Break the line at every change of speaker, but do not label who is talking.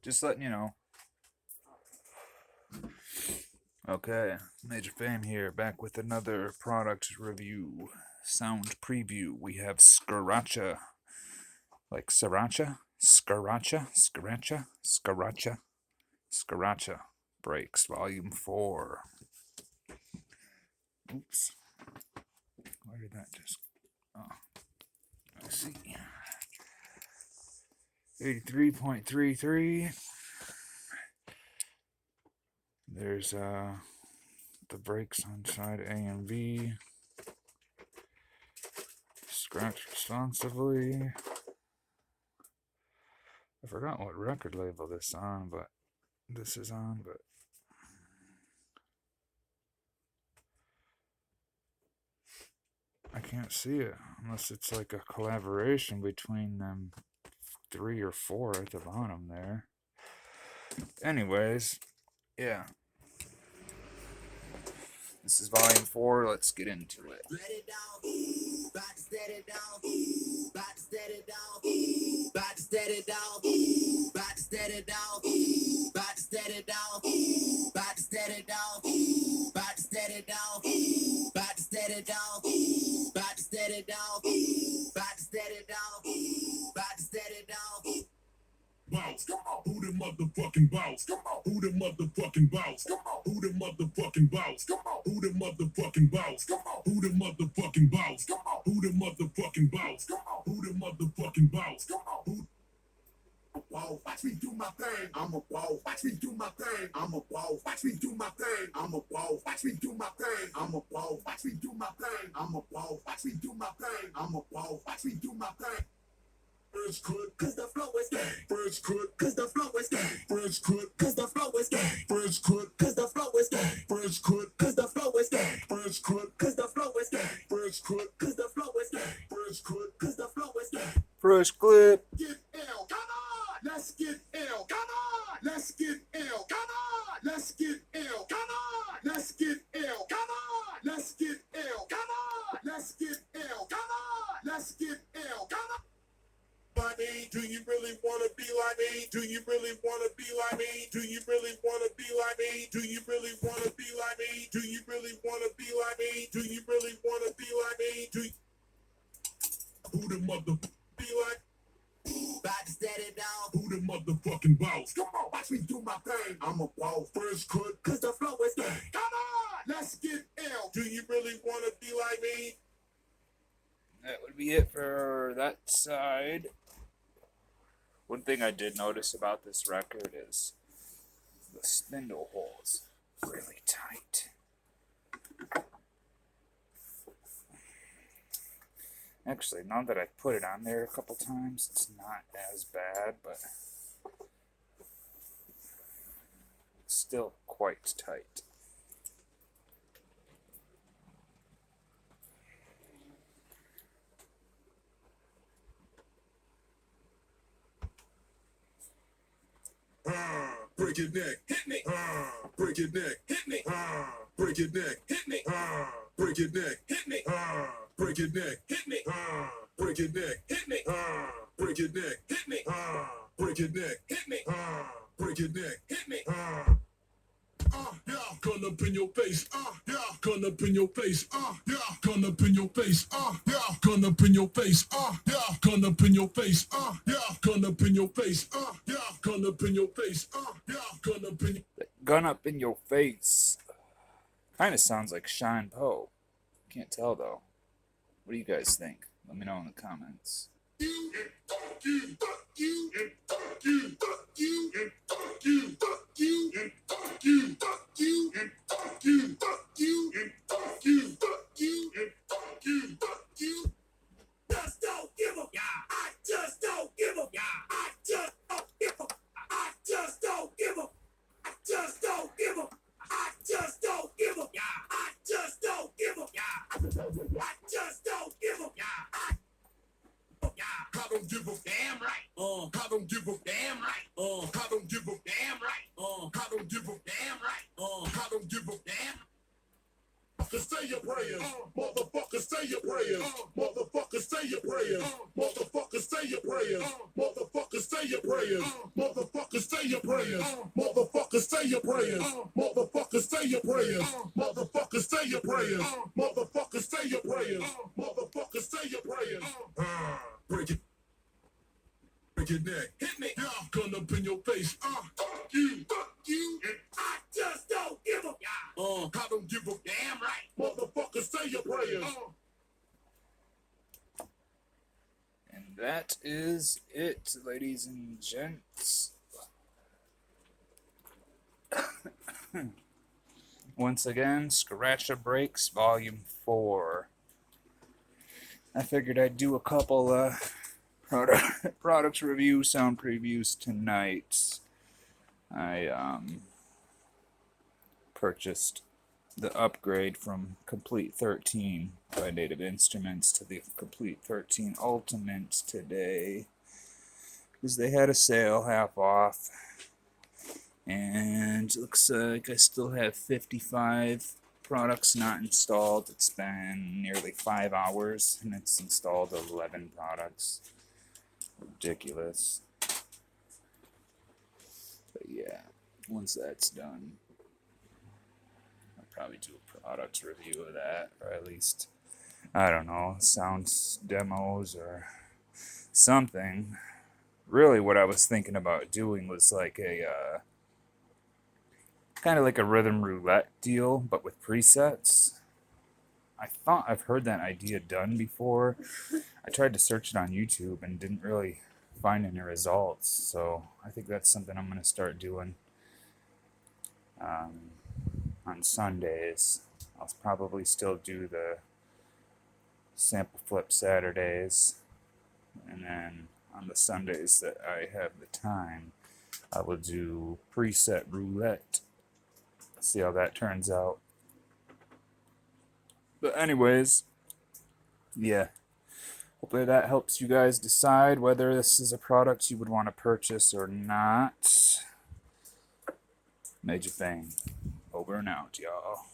Just letting you know. Okay, Major Faim here, back with another product review, sound preview. We have Skiratcha, like Sriracha, Skiratcha Breaks, Volume 4. Oops. Where did that just... Oh, let's see. 83.33. There's the brakes on side A and B. Scratch responsively. I forgot what record label this is on, but I can't see it unless it's like a collaboration between them 3 or 4 at the bottom there. Anyways, yeah. This is volume 4. Let's get into it. Let it down, about to set it down, about to set it down, about to set it down, about to set it down, about to set it down, about to set it down, about to set it down, about to set it down, about to set it down, about to set it down, about to set it down. Bounce, come on, who the motherfucking bounce, come on, who the motherfucking bounce, come on, who the motherfucking bounce, come on, who the motherfucking bounce, come on, who the motherfucking bounce, come on, who the motherfucking bounce, come on, who the motherfucking bounce, come on, who. Whoa, watch me do my thing. I'm a whoa, watch me do my thing. I'm a whoa, watch me do my thing. I'm a whoa, watch me do my thing. I'm a whoa, watch me do my thing. I'm a whoa, watch me do my thing. I'm a whoa, watch me do my thing. First cut, cause the flow is gang. First cut, cause the flow is gang. First cut, cause the flow is gang. First cut, cause the flow is gang. First cut, cause the flow is gang. First cut, cause the flow is gang. First cut, cause the flow is gang. First cut, cause the flow is gang. First clip. Get ill, come on. Let's get ill, come on. Let's get ill, come on. Let's get ill, come on. Let's get ill, come on. Let's get ill, come on. Let's get ill, come on. Let's get ill, come on. Like me? Do you really wanna be like me? Do you really wanna be like me? Do you really wanna be like me? Do you really wanna be like me? Do you really wanna be like me? Do you really wanna be like me? Do you... Who the mother be like? About to set it down. Who the motherfucking boss? Come on, watch me do my thing. I'm a boss. First cut, cause the flow is gang. Come on, let's get ill. Do you really wanna be like me? That would be it for that side. One thing I did notice about this record is the spindle holes really tight. Actually, now that I've put it on there a couple times, it's not as bad, but it's still quite tight. Break your neck, hit me. Break your neck, hit me. Break your neck, hit me. Break your neck, hit me. Break your neck, hit me. Break your neck, hit me. Break your neck, hit me. Break your neck, hit me. Break your neck, hit me. Yeah, gun up in your face, yeah, gun up in your face, yeah, gun up in your face, yeah, gun up in your face, yeah, gun up in your face, yeah, gun up in your face, yeah, gun up in your face, yeah, gun up in your gun up in your face. Kind of sounds like Sean Poe. Can't tell though. What do you guys think? Let me know in the comments. You and fuck you, fuck you and fuck you, fuck you and fuck you, fuck you and fuck you, fuck you and fuck you, fuck you and fuck you, fuck you and fuck you, fuck you. Just don't give a, yeah. I just don't give a, yeah. I just don't give a, I just don't give a, I just don't give a, I just don't give a, yeah. I just don't give a, yeah. I just don't give a, yeah. I don't give a damn right. I don't give a damn right. I don't give a damn right. I don't give a damn right. I don't give a damn. Say your prayers, motherfucker. Say your prayers, motherfucker. Say your prayers, motherfucker. Say your prayers, motherfucker. Say your prayers, motherfucker.
Motherfuckers say your prayers. Motherfuckers say your prayers. Motherfuckers say your prayers. Motherfuckers say your prayers. Motherfuckers say your prayers. Motherfuckers say your prayers. Break it. Break your neck. Hit me. Yeah. Gun up in your face. Fuck you. Fuck you. And I just don't give a. I don't give a damn right. Motherfuckers say your prayers.
And that is it, ladies and gents. Once again, Skiratcha Breaks Volume 4. I figured I'd do a couple products review, sound previews tonight. I purchased the upgrade from Complete 13 by Native Instruments to the Complete 13 Ultimate today because they had a sale half off, and it looks like I still have 55 products not installed. It's been nearly 5 hours and it's installed 11 products. Ridiculous. But yeah, once that's done, I'll probably do a product review of that, or at least, I don't know, sounds demos or something. Really what I was thinking about doing was like a kind of like a rhythm roulette deal, but with presets. I thought I've heard that idea done before. I tried to search it on YouTube and didn't really find any results, so I think that's something I'm going to start doing on Sundays. I'll probably still do the sample flip Saturdays, and then on the Sundays that I have the time, I will do preset roulette. See how that turns out. But anyways, yeah. Hopefully that helps you guys decide whether this is a product you would want to purchase or not. Major Faim. Over and out, y'all.